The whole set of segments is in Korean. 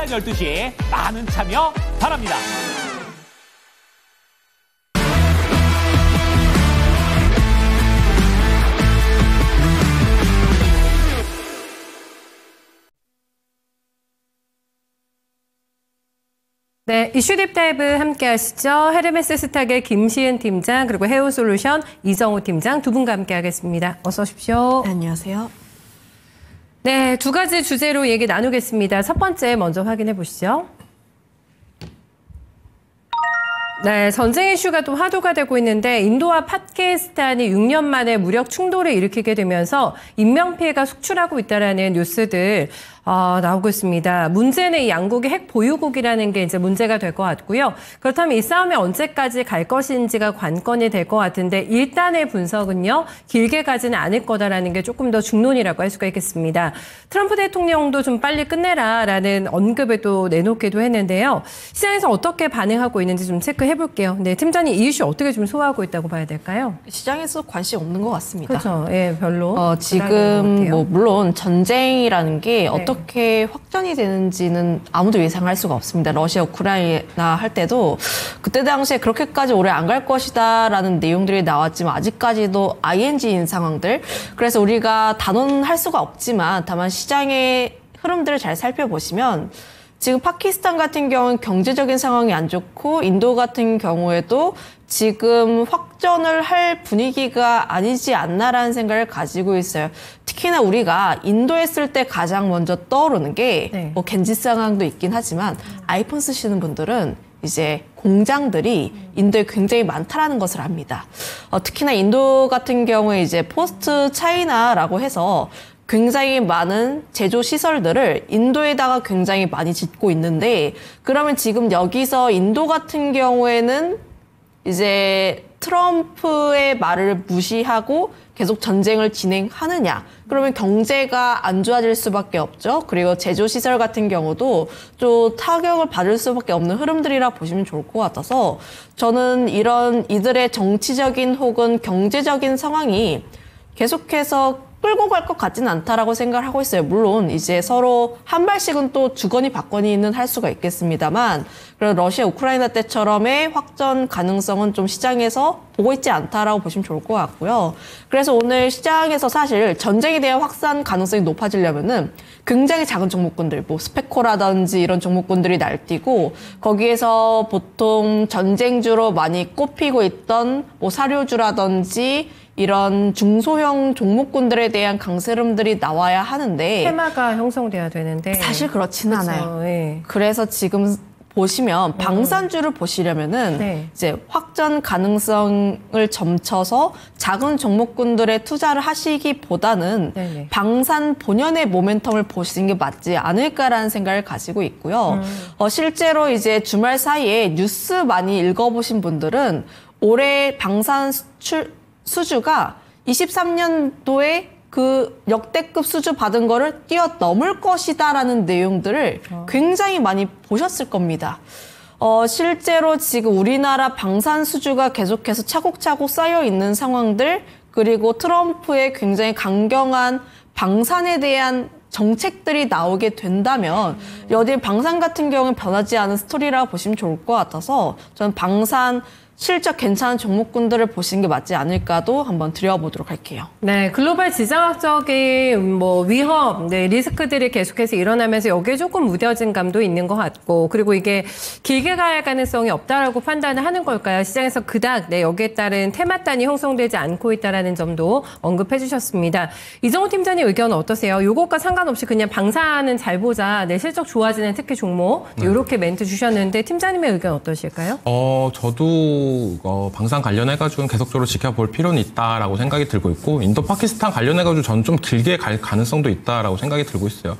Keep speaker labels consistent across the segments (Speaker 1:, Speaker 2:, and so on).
Speaker 1: 오전 12시 많은 참여 바랍니다.
Speaker 2: 네, 이슈 딥다이브 함께 하시죠. 헤르메스 스탁의 김시은 팀장 그리고 해운솔루션 이정우 팀장 두 분과 함께 하겠습니다. 어서 오십시오.
Speaker 3: 네, 안녕하세요.
Speaker 2: 네, 두 가지 주제로 얘기 나누겠습니다. 첫 번째 먼저 확인해 보시죠. 네, 전쟁 이슈가 또 화두가 되고 있는데 인도와 파키스탄이 6년 만에 무력 충돌을 일으키게 되면서 인명피해가 속출하고 있다는 뉴스들 나오고 있습니다. 문제는 이 양국의 핵 보유국이라는 게 이제 문제가 될 것 같고요. 그렇다면 이 싸움이 언제까지 갈 것인지가 관건이 될 것 같은데 일단의 분석은요. 길게 가지는 않을 거다라는 게 조금 더 중론이라고 할 수가 있겠습니다. 트럼프 대통령도 좀 빨리 끝내라라는 언급을 또 내놓기도 했는데요. 시장에서 어떻게 반응하고 있는지 좀 체크해 볼게요. 네, 팀장님 이 이슈 어떻게 좀 소화하고 있다고 봐야 될까요?
Speaker 3: 시장에서 관심 없는 것 같습니다.
Speaker 2: 그렇죠. 예, 별로.
Speaker 3: 지금 뭐 물론 전쟁이라는 게 어떻게 확전이 되는지는 아무도 예상할 수가 없습니다. 러시아, 우크라이나 할 때도 그때 당시에 그렇게까지 오래 안 갈 것이다라는 내용들이 나왔지만 아직까지도 ING인 상황들. 그래서 우리가 단언할 수가 없지만 다만 시장의 흐름들을 잘 살펴보시면 지금 파키스탄 같은 경우는 경제적인 상황이 안 좋고 인도 같은 경우에도 지금 확전을 할 분위기가 아니지 않나라는 생각을 가지고 있어요. 특히나 우리가 인도에 쓸 때 가장 먼저 떠오르는 게 뭐 겐지 상황도 있긴 하지만 아이폰 쓰시는 분들은 이제 공장들이 인도에 굉장히 많다라는 것을 압니다. 특히나 인도 같은 경우에 이제 포스트 차이나라고 해서 굉장히 많은 제조 시설들을 인도에다가 굉장히 많이 짓고 있는데 그러면 지금 여기서 인도 같은 경우에는 이제 트럼프의 말을 무시하고 계속 전쟁을 진행하느냐? 그러면 경제가 안 좋아질 수밖에 없죠. 그리고 제조 시설 같은 경우도 좀 타격을 받을 수밖에 없는 흐름들이라 보시면 좋을 것 같아서 저는 이들의 정치적인 혹은 경제적인 상황이 계속해서 끌고 갈 것 같지는 않다라고 생각을 하고 있어요. 물론 이제 서로 한 발씩은 또 주거니 받거니는 할 수가 있겠습니다만 그런 러시아, 우크라이나 때처럼의 확전 가능성은 좀 시장에서 보고 있지 않다라고 보시면 좋을 것 같고요. 그래서 오늘 시장에서 사실 전쟁에 대한 확산 가능성이 높아지려면은 굉장히 작은 종목군들, 뭐 스페코라든지 이런 종목군들이 날뛰고 거기에서 보통 전쟁주로 많이 꼽히고 있던 뭐 사료주라든지 이런 중소형 종목군들에 대한 강세름들이 나와야 하는데
Speaker 2: 테마가 형성돼야 되는데
Speaker 3: 사실 그렇지는
Speaker 2: 그렇죠.
Speaker 3: 않아요.
Speaker 2: 네.
Speaker 3: 그래서 지금 보시면 방산주를 보시려면은 이제 확전 가능성을 점쳐서 작은 종목군들에 투자를 하시기보다는 방산 본연의 모멘텀을 보시는 게 맞지 않을까라는 생각을 가지고 있고요. 실제로 이제 주말 사이에 뉴스 많이 읽어보신 분들은 올해 방산 수주가 23년도에 그 역대급 수주 받은 거를 뛰어넘을 것이다라는 내용들을 굉장히 많이 보셨을 겁니다. 실제로 지금 우리나라 방산 수주가 계속해서 차곡차곡 쌓여 있는 상황들 그리고 트럼프의 굉장히 강경한 방산에 대한 정책들이 나오게 된다면 여기 방산 같은 경우는 변하지 않은 스토리라고 보시면 좋을 것 같아서 저는 방산 실적 괜찮은 종목군들을 보시는 게 맞지 않을까도 한번 드려보도록 할게요.
Speaker 2: 네, 글로벌 지정학적인 뭐 위험, 리스크들이 계속해서 일어나면서 여기에 조금 무뎌진 감도 있는 것 같고, 그리고 이게 길게 갈 가능성이 없다라고 판단을 하는 걸까요? 시장에서 그닥 여기에 따른 테마단이 형성되지 않고 있다라는 점도 언급해 주셨습니다. 이정우 팀장님 의견은 어떠세요? 요것과 상관없이 그냥 방사는 잘 보자, 실적 좋아지는 특히 종목 이렇게 멘트 주셨는데 팀장님의 의견 어떠실까요?
Speaker 4: 저도 방산 관련해가지고 계속적으로 지켜볼 필요는 있다라고 생각이 들고 있고 인도 파키스탄 관련해가지고 저는 좀 길게 갈 가능성도 있다라고 생각이 들고 있어요.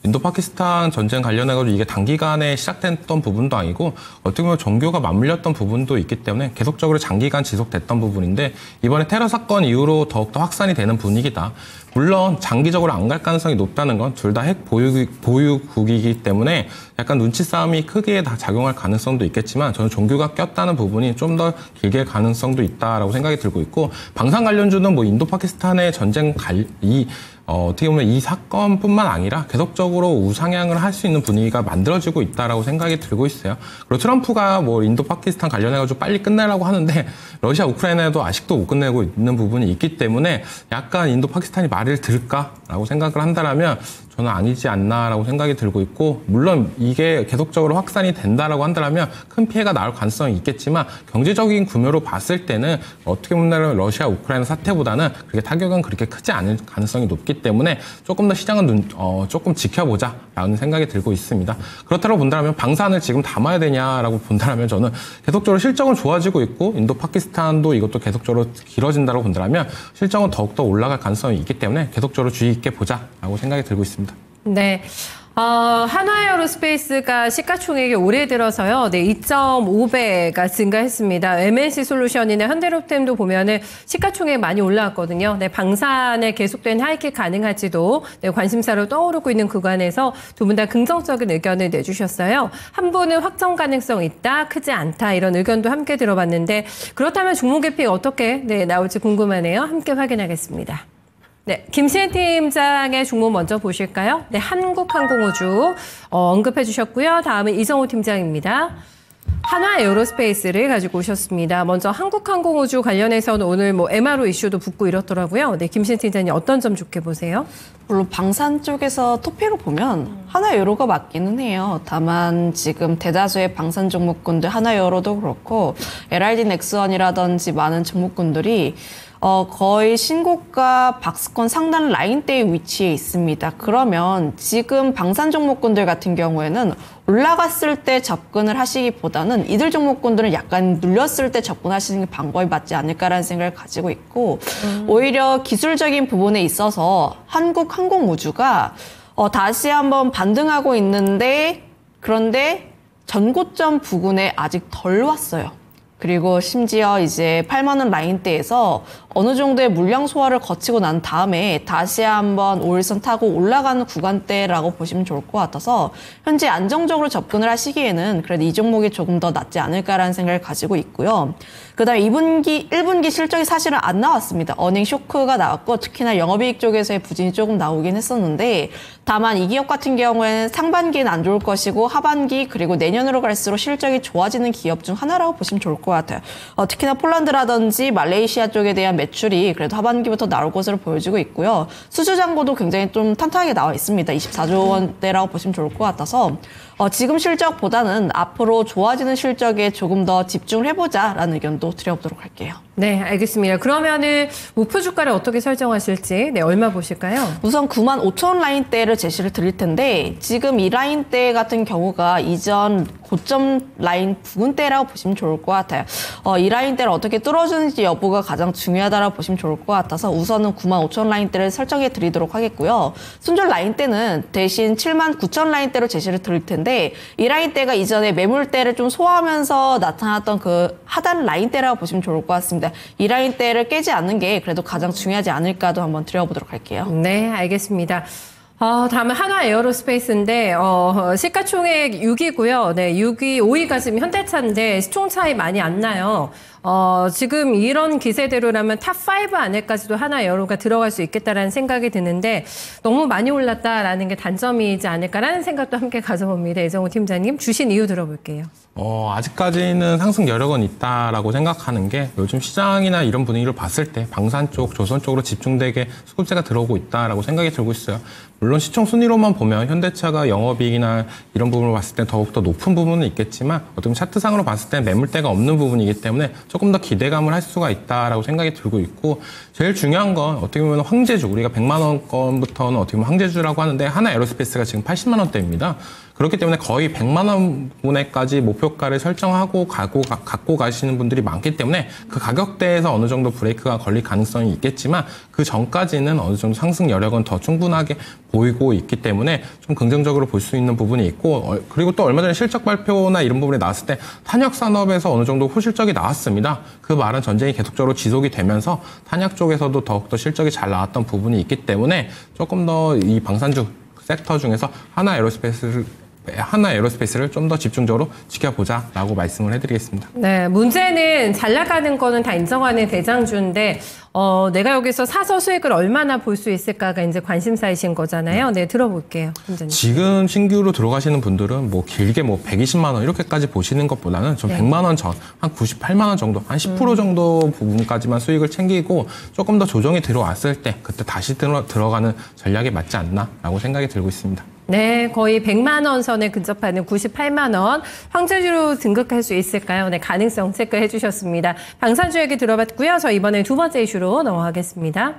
Speaker 4: 인도 파키스탄 전쟁 관련해가지고 이게 단기간에 시작됐던 부분도 아니고 어떻게 보면 종교가 맞물렸던 부분도 있기 때문에 계속적으로 장기간 지속됐던 부분인데 이번에 테러 사건 이후로 더욱더 확산이 되는 분위기다. 물론 장기적으로 안 갈 가능성이 높다는 건 둘 다 핵 보유국이기 때문에 약간 눈치 싸움이 크게 다 작용할 가능성도 있겠지만 저는 종교가 꼈다는 부분이 좀 더 길게 가능성도 있다라고 생각이 들고 있고 방산 관련주는 뭐 인도 파키스탄의 전쟁 어떻게 보면 이 사건뿐만 아니라 계속적으로 우상향을 할 수 있는 분위기가 만들어지고 있다라고 생각이 들고 있어요. 그리고 트럼프가 뭐 인도 파키스탄 관련해가지고 빨리 끝내라고 하는데 러시아 우크라이나에도 아직도 못 끝내고 있는 부분이 있기 때문에 약간 인도 파키스탄이 말을 들을까라고 생각을 한다라면 저는 아니지 않나라고 생각이 들고 있고, 물론 이게 계속적으로 확산이 된다라고 한다면 큰 피해가 나올 가능성이 있겠지만 경제적인 규모로 봤을 때는 어떻게 보면 러시아 우크라이나 사태보다는 그렇게 타격은 그렇게 크지 않을 가능성이 높기 때문에 조금 더 시장은 조금 지켜보자라는 생각이 들고 있습니다. 그렇다고 본다면 방산을 지금 담아야 되냐라고 본다면 저는 계속적으로 실적은 좋아지고 있고 인도 파키스탄도 이것도 계속적으로 길어진다고 본다면 실적은 더욱더 올라갈 가능성이 있기 때문에 계속적으로 주의 있게 보자라고 생각이 들고 있습니다.
Speaker 2: 네. 한화에어로스페이스가 시가총액이 올해 들어서요, 2.5배가 증가했습니다. MNC 솔루션이나 현대로템도 보면은 시가총액 많이 올라왔거든요. 방산에 계속된 하이킥 가능할지도 관심사로 떠오르고 있는 구간에서 두 분 다 긍정적인 의견을 내주셨어요. 한 분은 확정 가능성 있다, 크지 않다 이런 의견도 함께 들어봤는데, 그렇다면 종목 픽 어떻게 나올지 궁금하네요. 함께 확인하겠습니다. 네, 김시현 팀장의 종목 먼저 보실까요? 네, 한국항공우주 언급해 주셨고요. 다음은 이정호 팀장입니다. 한화에어로스페이스를 가지고 오셨습니다. 먼저 한국항공우주 관련해서는 오늘 MRO 이슈도 붙고 이렇더라고요. 네, 김시현 팀장님 어떤 점 좋게 보세요?
Speaker 3: 물론 방산 쪽에서 토픽을 보면 하나여로가 맞기는 해요. 다만 지금 대다수의 방산 종목군들 하나여로도 그렇고 LRD 넥스원이라든지 많은 종목군들이 거의 신고가 박스권 상단 라인대에 위치해 있습니다. 그러면 지금 방산 종목군들 같은 경우에는 올라갔을 때 접근을 하시기보다는 이들 종목군들은 약간 눌렸을 때 접근하시는 게 방법이 맞지 않을까라는 생각을 가지고 있고, 오히려 기술적인 부분에 있어서 한국항공우주가 다시 한번 반등하고 있는데, 그런데 전고점 부근에 아직 덜 왔어요. 그리고 심지어 이제 8만 원 라인대에서 어느 정도의 물량 소화를 거치고 난 다음에 다시 한번 5일선 타고 올라가는 구간대라고 보시면 좋을 것 같아서 현재 안정적으로 접근을 하시기에는 그래도 이 종목이 조금 더 낫지 않을까라는 생각을 가지고 있고요. 그다음에 2분기, 1분기 실적이 사실은 안 나왔습니다. 어닝 쇼크가 나왔고 특히나 영업이익 쪽에서의 부진이 조금 나오긴 했었는데, 다만 이 기업 같은 경우에는 상반기는 안 좋을 것이고 하반기 그리고 내년으로 갈수록 실적이 좋아지는 기업 중 하나라고 보시면 좋을 것 같아요. 특히나 폴란드라든지 말레이시아 쪽에 대한 매출이 그래도 하반기부터 나올 것으로 보여지고 있고요. 수주 잔고도 굉장히 좀 탄탄하게 나와 있습니다. 24조 원대라고 보시면 좋을 것 같아서 지금 실적보다는 앞으로 좋아지는 실적에 조금 더 집중을 해보자라는 의견도 드려보도록 할게요.
Speaker 2: 네, 알겠습니다. 그러면은 목표 주가를 어떻게 설정하실지 얼마 보실까요?
Speaker 3: 우선 95,000원 라인대를 제시를 드릴 텐데, 지금 이 라인대 같은 경우가 이전 고점 라인 부근대라고 보시면 좋을 것 같아요. 이 라인대를 어떻게 뚫어주는지 여부가 가장 중요하다라고 보시면 좋을 것 같아서 우선은 95,000원 라인대를 설정해 드리도록 하겠고요. 순절 라인대는 대신 79,000원 라인대로 제시를 드릴 텐데, 이 라인대가 이전에 매물대를 좀 소화하면서 나타났던 그 하단 라인대라고 보시면 좋을 것 같습니다. 이 라인대를 깨지 않는 게 그래도 가장 중요하지 않을까도 한번 드려보도록 할게요.
Speaker 2: 네, 알겠습니다. 다음은 한화에어로스페이스인데 시가총액 6위고요. 네, 6위, 5위가 지금 현대차인데 시총 차이 많이 안 나요. 지금 이런 기세대로라면 탑5 안에까지도 한화에어로가 들어갈 수 있겠다라는 생각이 드는데, 너무 많이 올랐다라는 게 단점이지 않을까라는 생각도 함께 가져봅니다. 이정호 팀장님, 주신 이유 들어볼게요.
Speaker 4: 아직까지는 상승 여력은 있다라고 생각하는 게, 요즘 시장이나 이런 분위기를 봤을 때 방산 쪽, 조선 쪽으로 집중되게 수급세가 들어오고 있다라고 생각이 들고 있어요. 물론 시총 순위로만 보면 현대차가 영업이익이나 이런 부분을 봤을 때 더욱더 높은 부분은 있겠지만, 어떤 차트상으로 봤을 때 매물대가 없는 부분이기 때문에 조금 더 기대감을 할 수가 있다라고 생각이 들고 있고, 제일 중요한 건 어떻게 보면 황제주, 우리가 100만 원권부터는 어떻게 보면 황제주라고 하는데 한화에어로스페이스가 지금 80만 원대입니다. 그렇기 때문에 거의 100만 원 분에까지 목표가를 설정하고 갖고 가시는 분들이 많기 때문에 그 가격대에서 어느 정도 브레이크가 걸릴 가능성이 있겠지만, 그 전까지는 어느 정도 상승 여력은 더 충분하게 보이고 있기 때문에 좀 긍정적으로 볼 수 있는 부분이 있고, 그리고 또 얼마 전에 실적 발표나 이런 부분이 나왔을 때 탄약 산업에서 어느 정도 호실적이 나왔습니다. 그 말은 전쟁이 계속적으로 지속이 되면서 탄약 쪽에서도 더욱더 실적이 잘 나왔던 부분이 있기 때문에 조금 더 이 방산주 섹터 중에서 한화에어로스페이스를 하나 에어로스페이스를 좀 더 집중적으로 지켜보자라고 말씀을 해드리겠습니다.
Speaker 2: 네, 문제는 잘 나가는 거는 다 인정하는 대장주인데 내가 여기서 사서 수익을 얼마나 볼 수 있을까가 이제 관심사이신 거잖아요. 네, 들어볼게요. 팀장님.
Speaker 4: 지금 신규로 들어가시는 분들은 뭐 길게 뭐 120만 원 이렇게까지 보시는 것보다는 좀 100만 원 전, 한 98만 원 정도, 한 10% 정도 부분까지만 수익을 챙기고 조금 더 조정이 들어왔을 때 그때 다시 들어가는 전략이 맞지 않나라고 생각이 들고 있습니다.
Speaker 2: 네, 거의 100만 원 선에 근접하는 98만 원. 황제주로 등극할 수 있을까요? 네, 가능성 체크해 주셨습니다. 방산주 얘기 들어봤고요. 저 이번에 두 번째 이슈로 넘어가겠습니다.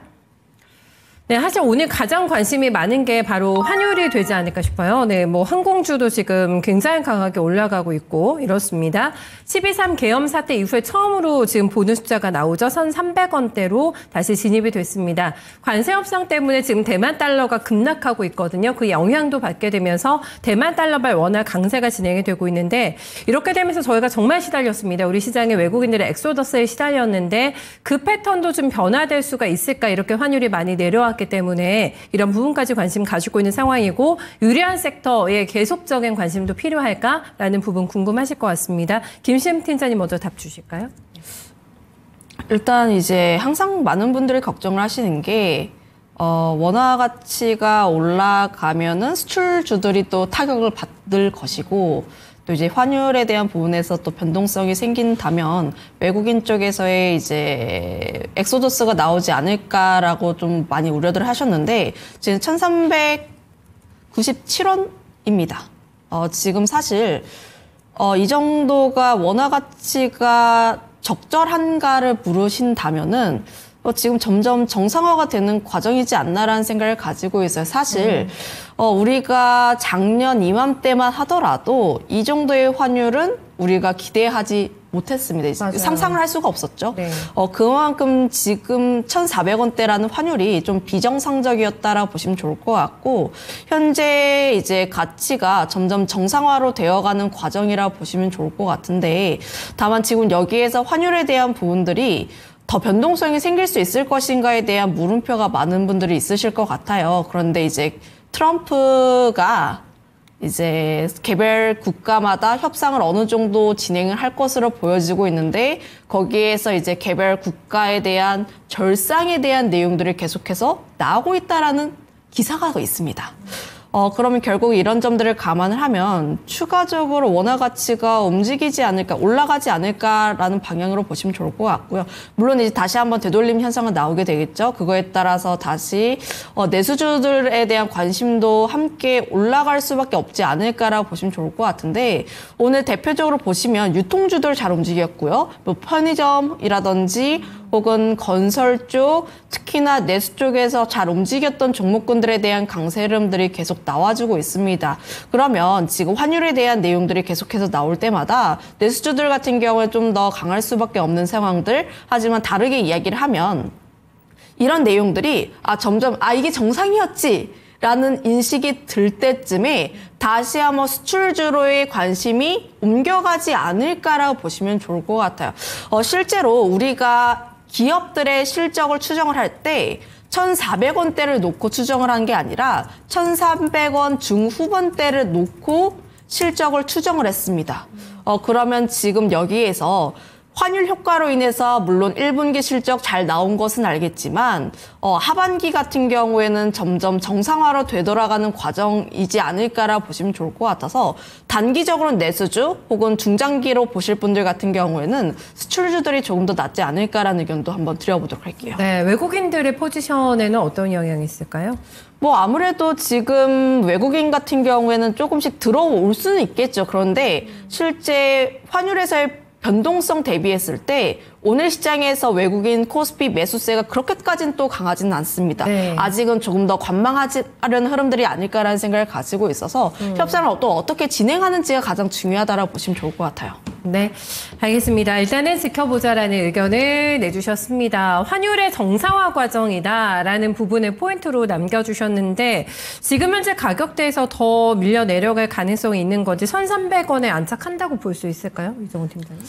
Speaker 2: 네, 사실 오늘 가장 관심이 많은 게 바로 환율이 되지 않을까 싶어요. 네, 뭐 항공주도 지금 굉장히 강하게 올라가고 있고 이렇습니다. 12.3 계엄 사태 이후에 처음으로 지금 보는 숫자가 나오죠. 1,300원대로 다시 진입이 됐습니다. 관세 협상 때문에 지금 대만 달러가 급락하고 있거든요. 그 영향도 받게 되면서 대만 달러발 원화 강세가 진행이 되고 있는데 이렇게 되면서 저희가 정말 시달렸습니다. 우리 시장의 외국인들의 엑소더스에 시달렸는데 그 패턴도 좀 변화될 수가 있을까 이렇게 환율이 많이 내려왔기 때문에 이런 부분까지 관심 가지고 있는 상황이고 유리한 섹터에 계속적인 관심도 필요할까라는 부분 궁금하실 것 같습니다. 김시흠 팀장님 먼저 답 주실까요?
Speaker 3: 일단 이제 항상 많은 분들이 걱정을 하시는 게 원화 가치가 올라가면은 수출주들이 또 타격을 받을 것이고 또 이제 환율에 대한 부분에서 또 변동성이 생긴다면 외국인 쪽에서의 이제 엑소더스가 나오지 않을까라고 좀 많이 우려들 하셨는데 지금 1,397원입니다. 지금 사실 이 정도가 원화 가치가 적절한가를 물으신다면은 지금 점점 정상화가 되는 과정이지 않나라는 생각을 가지고 있어요. 사실 우리가 작년 이맘때만 하더라도 이 정도의 환율은 우리가 기대하지 못했습니다.
Speaker 2: 맞아요.
Speaker 3: 상상을 할 수가 없었죠.
Speaker 2: 네.
Speaker 3: 그만큼 지금 1,400원대라는 환율이 좀 비정상적이었다라고 보시면 좋을 것 같고 현재 이제 가치가 점점 정상화로 되어가는 과정이라고 보시면 좋을 것 같은데 다만 지금 여기에서 환율에 대한 부분들이 더 변동성이 생길 수 있을 것인가에 대한 물음표가 많은 분들이 있으실 것 같아요. 그런데 이제 트럼프가 이제 개별 국가마다 협상을 어느 정도 진행을 할 것으로 보여지고 있는데 거기에서 이제 개별 국가에 대한 절상에 대한 내용들이 계속해서 나오고 있다라는 기사가 있습니다. 그러면 결국 이런 점들을 감안을 하면 추가적으로 원화 가치가 움직이지 않을까, 올라가지 않을까라는 방향으로 보시면 좋을 것 같고요. 물론 이제 다시 한번 되돌림 현상은 나오게 되겠죠. 그거에 따라서 다시 내수주들에 대한 관심도 함께 올라갈 수밖에 없지 않을까라고 보시면 좋을 것 같은데 오늘 대표적으로 보시면 유통주들 잘 움직였고요. 뭐 편의점이라든지 혹은 건설 쪽, 특히나 내수 쪽에서 잘 움직였던 종목군들에 대한 강세 흐름들이 계속 나와주고 있습니다. 그러면 지금 환율에 대한 내용들이 계속해서 나올 때마다 내수주들 같은 경우에 좀 더 강할 수밖에 없는 상황들, 하지만 다르게 이야기를 하면 이런 내용들이 점점 이게 정상이었지 라는 인식이 들 때쯤에 다시 한번 수출주로의 관심이 옮겨가지 않을까라고 보시면 좋을 것 같아요. 실제로 우리가 기업들의 실적을 추정을 할 때 1,400원대를 놓고 추정을 한 게 아니라 1,300원 중후반대를 놓고 실적을 추정을 했습니다. 그러면 지금 여기에서 환율 효과로 인해서 물론 1분기 실적 잘 나온 것은 알겠지만 하반기 같은 경우에는 점점 정상화로 되돌아가는 과정이지 않을까라고 보시면 좋을 것 같아서 단기적으로는 내수주 혹은 중장기로 보실 분들 같은 경우에는 수출주들이 조금 더 낫지 않을까라는 의견도 한번 드려보도록 할게요.
Speaker 2: 네, 외국인들의 포지션에는 어떤 영향이 있을까요?
Speaker 3: 뭐 아무래도 지금 외국인 같은 경우에는 조금씩 들어올 수는 있겠죠. 그런데 실제 환율에서의 변동성 대비했을 때 오늘 시장에서 외국인 코스피 매수세가 그렇게까지는 또 강하지는 않습니다.
Speaker 2: 네.
Speaker 3: 아직은 조금 더 관망하려는 흐름들이 아닐까라는 생각을 가지고 있어서 협상을 또 어떻게 진행하는지가 가장 중요하다라고 보시면 좋을 것 같아요.
Speaker 2: 네, 알겠습니다. 일단은 지켜보자라는 의견을 내주셨습니다. 환율의 정상화 과정이다라는 부분을 포인트로 남겨주셨는데 지금 현재 가격대에서 더 밀려 내려갈 가능성이 있는 건지 1,300원에 안착한다고 볼 수 있을까요? 이정훈 팀장님.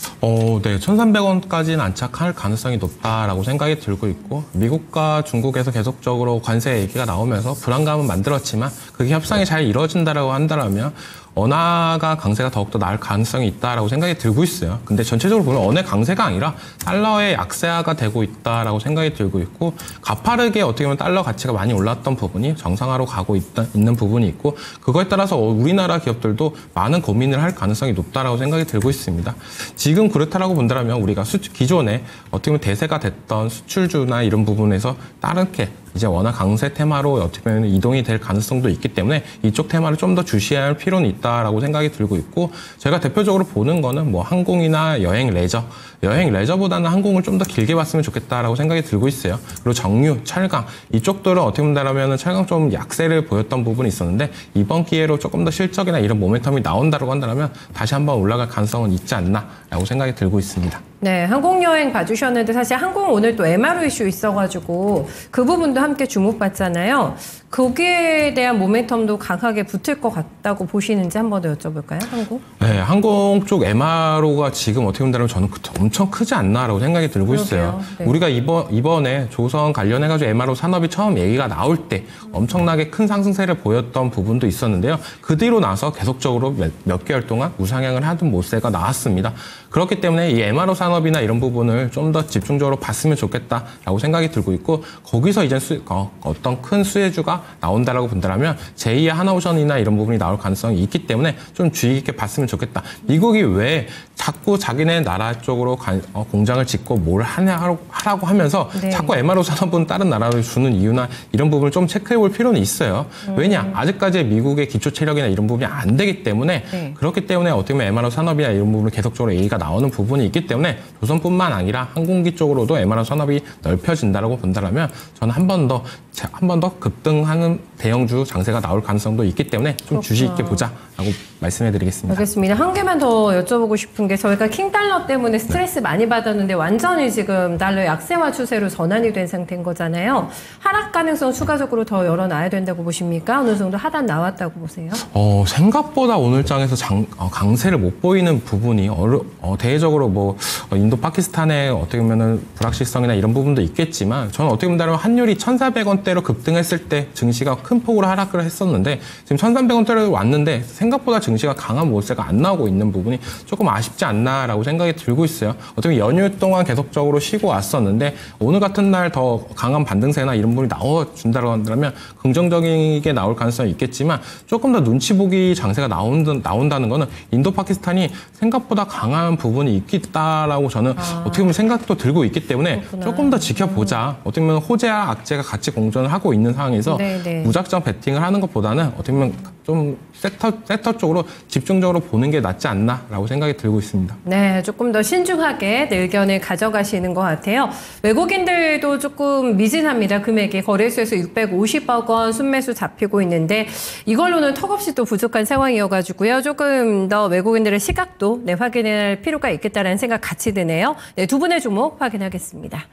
Speaker 4: 네, 1,300원까지는 안착할 가능성이 높다라고 생각이 들고 있고 미국과 중국에서 계속적으로 관세 얘기가 나오면서 불안감은 만들었지만 그게 협상이 잘 이루어진다라고 한다면 원화가 강세가 더욱더 나을 가능성이 있다라고 생각이 들고 있어요. 근데 전체적으로 보면 원의 강세가 아니라 달러의 약세화가 되고 있다라고 생각이 들고 있고, 가파르게 어떻게 보면 달러 가치가 많이 올랐던 부분이 정상화로 가고 있는 부분이 있고, 그거에 따라서 우리나라 기업들도 많은 고민을 할 가능성이 높다라고 생각이 들고 있습니다. 지금 그렇다라고 본다면 우리가 기존에 어떻게 보면 대세가 됐던 수출주나 이런 부분에서 다르게 이제 워낙 강세 테마로 어떻게 보면 이동이 될 가능성도 있기 때문에 이쪽 테마를 좀 더 주시해야 할 필요는 있다라고 생각이 들고 있고, 제가 대표적으로 보는 거는 뭐 항공이나 여행 레저보다는 항공을 좀 더 길게 봤으면 좋겠다라고 생각이 들고 있어요. 그리고 정유, 철강 이쪽들은 어떻게 본다면 철강 좀 약세를 보였던 부분이 있었는데, 이번 기회로 조금 더 실적이나 이런 모멘텀이 나온다고 한다면 다시 한번 올라갈 가능성은 있지 않나라고 생각이 들고 있습니다.
Speaker 2: 네, 항공여행 봐주셨는데 사실 항공 오늘 또 MRO 이슈 있어가지고 그 부분도 함께 주목받잖아요. 거기에 대한 모멘텀도 강하게 붙을 것 같다고 보시는지 한 번 더 여쭤볼까요, 항공?
Speaker 4: 네, 항공 쪽 MRO가 지금 어떻게 본다면 저는 엄청 크지 않나라고 생각이 들고 있어요.
Speaker 2: 네.
Speaker 4: 우리가 이번에 조선 관련해가지고 MRO 산업이 처음 얘기가 나올 때 엄청나게 큰 상승세를 보였던 부분도 있었는데요. 그 뒤로 나서 계속적으로 몇 개월 동안 우상향을 하던 모세가 나왔습니다. 그렇기 때문에 이 MRO 산업이나 이런 부분을 좀 더 집중적으로 봤으면 좋겠다라고 생각이 들고 있고, 거기서 이제 어떤 큰 수혜주가 나온다라고 본다면 제2의 하나오션이나 이런 부분이 나올 가능성이 있기 때문에 좀 주의 깊게 봤으면 좋겠다. 미국이 왜 자꾸 자기네 나라 쪽으로 공장을 짓고 뭘 하라고 하면서
Speaker 2: 네.
Speaker 4: 자꾸 MRO 산업은 다른 나라로 주는 이유나 이런 부분을 좀 체크해 볼 필요는 있어요. 왜냐? 아직까지 미국의 기초 체력이나 이런 부분이 안 되기 때문에
Speaker 2: 네.
Speaker 4: 그렇기 때문에 어떻게 보면 MRO 산업이나 이런 부분을 계속적으로 얘기가 나오는 부분이 있기 때문에 조선뿐만 아니라 항공기 쪽으로도 MRO 산업이 넓혀진다라고 본다면 저는 한 번 더 급등하는 대형주 장세가 나올 가능성도 있기 때문에 좀 주의 있게 보자라고 말씀해드리겠습니다.
Speaker 2: 알겠습니다. 한 개만 더 여쭤보고 싶은 게, 저희가 킹달러 때문에 스트레스 많이 받았는데 완전히 지금 달러 약세화 추세로 전환이 된 상태인 거잖아요. 하락 가능성 추가적으로 더 열어놔야 된다고 보십니까? 어느 정도 하단 나왔다고 보세요?
Speaker 4: 생각보다 오늘 장에서 강세를 못 보이는 부분이 대외적으로 뭐 인도 파키스탄의 어떻게 보면은 불확실성이나 이런 부분도 있겠지만, 저는 어떻게 본다면 환율이 1,400원대로 급등했을 때 증시가 큰 폭으로 하락을 했었는데, 지금 1,300원대로 왔는데 생각보다 증시가 강한 모세가 안 나오고 있는 부분이 조금 아쉽지 않나라고 생각이 들고 있어요. 어떻게 연휴 동안 계속적으로 쉬고 왔었는데 오늘 같은 날 더 강한 반등세나 이런 부분이 나와준다고 한다면 긍정적이게 나올 가능성이 있겠지만, 조금 더 눈치 보기 장세가 나온다는 거는 인도 파키스탄이 생각보다 강한 부분이 있겠다라고 저는 어떻게 보면 생각도 들고 있기 때문에
Speaker 2: 그렇구나.
Speaker 4: 조금 더 지켜보자. 어떻게 보면 호재와 악재가 같이 공존을 하고 있는 상황에서
Speaker 2: 네네.
Speaker 4: 무작정 베팅을 하는 것보다는 어떻게 보면 좀 섹터 쪽으로 집중적으로 보는 게 낫지 않나라고 생각이 들고 있습니다.
Speaker 2: 네, 조금 더 신중하게 의견을 가져가시는 것 같아요. 외국인들도 조금 미진합니다. 금액이 거래소에서 650억 원 순매수 잡히고 있는데, 이걸로는 턱없이 또 부족한 상황이어가지고요. 조금 더 외국인들의 시각도 확인할 필요가 있겠다라는 생각 같이 드네요. 네, 두 분의 주목 확인하겠습니다.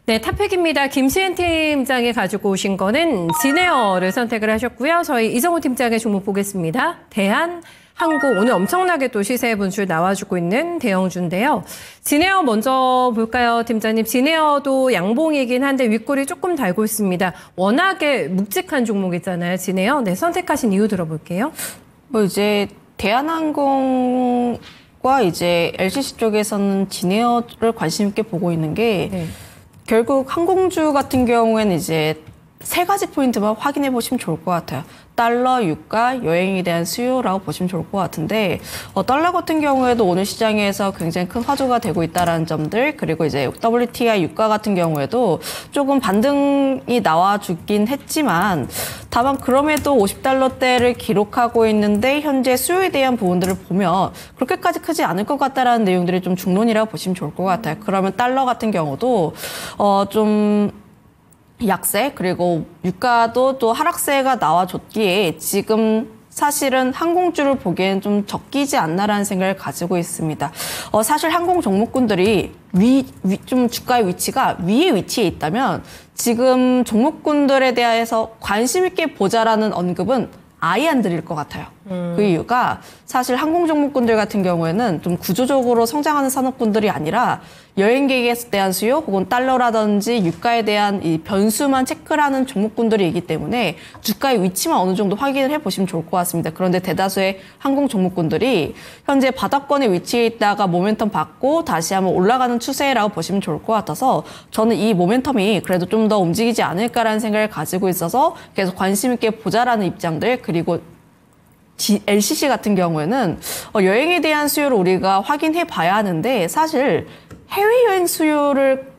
Speaker 2: 네, 탑픽입니다. 김시은 팀장이 가지고 오신 거는 진에어를 선택을 하셨고요. 저희 이정호 팀장의 종목 보겠습니다. 대한항공, 오늘 엄청나게 또 시세 분출 나와주고 있는 대형주인데요. 진에어 먼저 볼까요, 팀장님? 진에어도 양봉이긴 한데 윗골이 조금 달고 있습니다. 워낙에 묵직한 종목이잖아요, 진에어. 네, 선택하신 이유 들어볼게요.
Speaker 3: 뭐 이제 대한항공과 이제 LCC 쪽에서는 진에어를 관심 있게 보고 있는 게,
Speaker 2: 네.
Speaker 3: 결국 항공주 같은 경우에는 이제 세 가지 포인트만 확인해 보시면 좋을 것 같아요. 달러, 유가, 여행에 대한 수요라고 보시면 좋을 것 같은데, 달러 같은 경우에도 오늘 시장에서 굉장히 큰 화두가 되고 있다는 점들, 그리고 이제 WTI 유가 같은 경우에도 조금 반등이 나와주긴 했지만, 다만 그럼에도 50달러대를 기록하고 있는데 현재 수요에 대한 부분들을 보면 그렇게까지 크지 않을 것 같다라는 내용들이 좀 중론이라고 보시면 좋을 것 같아요. 그러면 달러 같은 경우도 좀 약세, 그리고 유가도 또 하락세가 나와줬기에 지금 사실은 항공주를 보기엔 좀 적기지 않나라는 생각을 가지고 있습니다. 사실 항공 종목군들이 좀 주가의 위치가 위에 위치해 있다면 지금 종목군들에 대해서 관심 있게 보자라는 언급은 아예 안 드릴 것 같아요. 그 이유가 사실 항공 종목군들 같은 경우에는 좀 구조적으로 성장하는 산업군들이 아니라 여행객에 대한 수요 혹은 달러라든지 유가에 대한 이 변수만 체크를 하는 종목군들이기 때문에 주가의 위치만 어느 정도 확인을 해보시면 좋을 것 같습니다. 그런데 대다수의 항공 종목군들이 현재 바닥권에 위치해 있다가 모멘텀 받고 다시 한번 올라가는 추세라고 보시면 좋을 것 같아서 저는 이 모멘텀이 그래도 좀 더 움직이지 않을까라는 생각을 가지고 있어서 계속 관심 있게 보자라는 입장들, 그리고 LCC 같은 경우에는 여행에 대한 수요를 우리가 확인해 봐야 하는데 사실 해외여행 수요를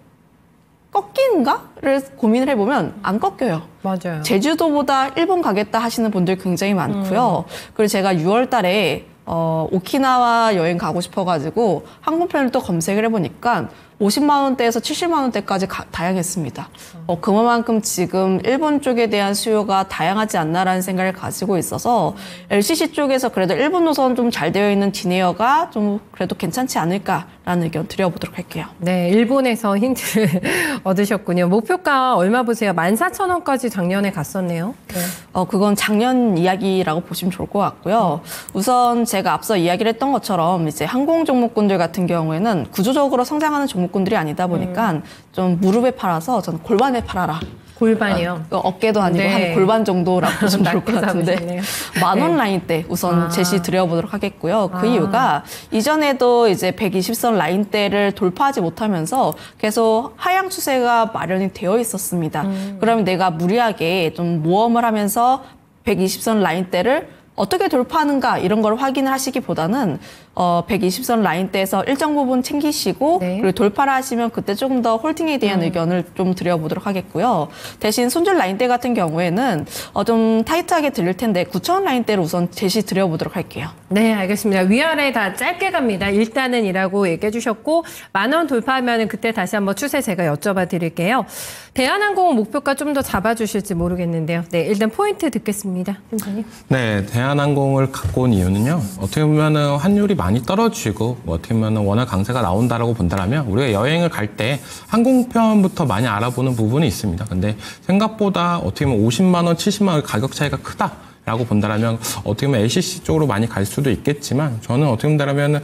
Speaker 3: 꺾이는가를 고민을 해보면 안 꺾여요.
Speaker 2: 맞아요.
Speaker 3: 제주도보다 일본 가겠다 하시는 분들 굉장히 많고요. 그리고 제가 6월 달에 오키나와 여행 가고 싶어가지고 항공편을 또 검색을 해보니까 50만 원대에서 70만 원대까지 다양했습니다. 그만큼 지금 일본 쪽에 대한 수요가 다양하지 않나라는 생각을 가지고 있어서 LCC 쪽에서 그래도 일본 노선 좀 잘 되어 있는 디네어가 좀 그래도 괜찮지 않을까라는 의견 드려보도록 할게요.
Speaker 2: 네, 일본에서 힌트를 얻으셨군요. 목표가 얼마 보세요? 14,000원까지 작년에 갔었네요. 네.
Speaker 3: 그건 작년 이야기라고 보시면 좋을 것 같고요. 우선 제가 앞서 이야기를 했던 것처럼 이제 항공 종목군들 같은 경우에는 구조적으로 성장하는 종목군들이 아니다 보니까 좀 무릎에 팔아서 저는 골반에 팔아라.
Speaker 2: 골반이요?
Speaker 3: 어깨도 아니고
Speaker 2: 네.
Speaker 3: 한 골반 정도라고 보시면 좋을 것 같은데 10,000원 라인대 우선 제시 드려보도록 하겠고요. 그 이유가 이전에도 이제 120선 라인대를 돌파하지 못하면서 계속 하향 추세가 마련이 되어 있었습니다. 그러면 내가 무리하게 좀 모험을 하면서 120선 라인대를 어떻게 돌파하는가 이런 걸 확인을 하시기보다는 120선 라인대에서 일정 부분 챙기시고
Speaker 2: 네.
Speaker 3: 그리고 돌파를 하시면 그때 조금 더 홀딩에 대한 의견을 좀 드려보도록 하겠고요. 대신 손절 라인대 같은 경우에는 좀 타이트하게 들릴 텐데 9,000원 라인대를 우선 제시 드려보도록 할게요.
Speaker 2: 네, 알겠습니다. 위아래 다 짧게 갑니다. 일단은 이라고 얘기해 주셨고 10,000원 돌파하면 그때 다시 한번 추세 제가 여쭤봐 드릴게요. 대한항공 목표가 좀 더 잡아주실지 모르겠는데요. 네, 일단 포인트 듣겠습니다. 팀장님.
Speaker 4: 네, 대한항공을 갖고 온 이유는요. 어떻게 보면은 환율이 많이 떨어지고 어떻게 보면은 워낙 강세가 나온다라고 본다면 우리가 여행을 갈 때 항공편부터 많이 알아보는 부분이 있습니다. 근데 생각보다 어떻게 보면 50만 원, 70만 원 가격 차이가 크다. 라고 본다면 어떻게 보면 LCC 쪽으로 많이 갈 수도 있겠지만 저는 어떻게 본다면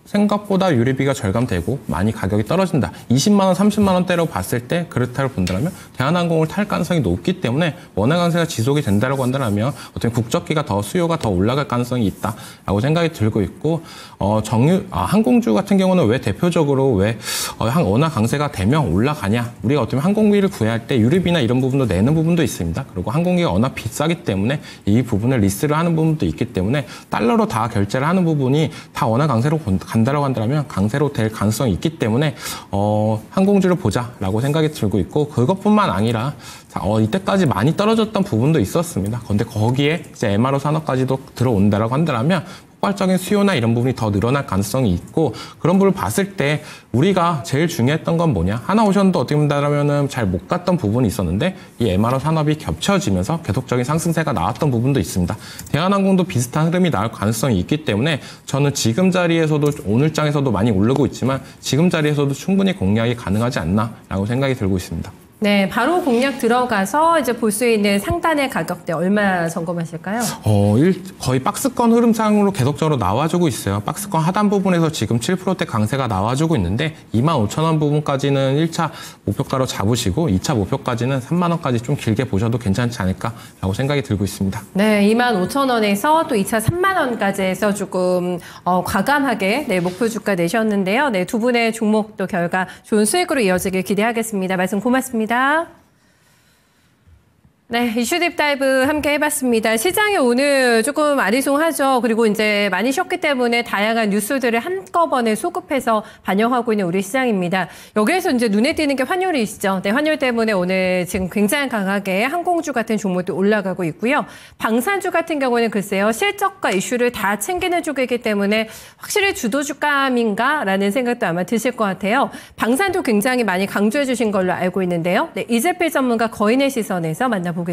Speaker 4: 생각보다 유류비가 절감되고 많이 가격이 떨어진다. 20만 원, 30만 원대로 봤을 때 그렇다고 본다면 대한항공을 탈 가능성이 높기 때문에 원화 강세가 지속이 된다고 한다면 어떻게 국적기가 더 수요가 더 올라갈 가능성이 있다라고 생각이 들고 있고 항공주 같은 경우는 왜 대표적으로 왜 원화 강세가 되면 올라가냐? 우리가 어떻게 보면 항공기를 구매할 때 유류비나 이런 부분도 내는 부분도 있습니다. 그리고 항공기가 워낙 비싸기 때문에 이 부분을 리스를 하는 부분도 있기 때문에 달러로 다 결제를 하는 부분이 다 원화 강세로 간다라고 한다면 강세로 될 가능성이 있기 때문에 항공주를 보자라고 생각이 들고 있고 그것뿐만 아니라 이때까지 많이 떨어졌던 부분도 있었습니다. 그런데 거기에 이제 MRO 산업까지도 들어온다라고 한다면 폭발적인 수요나 이런 부분이 더 늘어날 가능성이 있고 그런 부분을 봤을 때 우리가 제일 중요했던 건 뭐냐? 하나오션도 어떻게 본다면은 잘 못 갔던 부분이 있었는데 이 MRO 산업이 겹쳐지면서 계속적인 상승세가 나왔던 부분도 있습니다. 대한항공도 비슷한 흐름이 나올 가능성이 있기 때문에 저는 지금 자리에서도 오늘 장에서도 많이 오르고 있지만 지금 자리에서도 충분히 공략이 가능하지 않나라고 생각이 들고 있습니다.
Speaker 2: 네, 바로 공략 들어가서 이제 볼 수 있는 상단의 가격대 얼마 점검하실까요?
Speaker 4: 거의 박스권 흐름상으로 계속적으로 나와주고 있어요. 박스권 하단 부분에서 지금 7%대 강세가 나와주고 있는데 25,000원 부분까지는 1차 목표가로 잡으시고 2차 목표까지는 3만 원까지 좀 길게 보셔도 괜찮지 않을까라고 생각이 들고 있습니다.
Speaker 2: 네, 25,000원에서 또 2차 3만 원까지 해서 조금 과감하게 목표 주가 내셨는데요. 네, 두 분의 종목도 결과 좋은 수익으로 이어지길 기대하겠습니다. 말씀 고맙습니다. 네, 이슈 딥다이브 함께 해봤습니다. 시장이 오늘 조금 아리송하죠. 그리고 이제 많이 쉬었기 때문에 다양한 뉴스들을 한꺼번에 소급해서 반영하고 있는 우리 시장입니다. 여기에서 이제 눈에 띄는 게 환율이시죠. 네, 환율 때문에 오늘 지금 굉장히 강하게 항공주 같은 종목도 올라가고 있고요. 방산주 같은 경우는 글쎄요, 실적과 이슈를 다 챙기는 쪽이기 때문에 확실히 주도주감인가라는 생각도 아마 드실 것 같아요. 방산도 굉장히 많이 강조해 주신 걸로 알고 있는데요. 네, 이재필 전문가 거인의 시선에서 만나보겠습니다.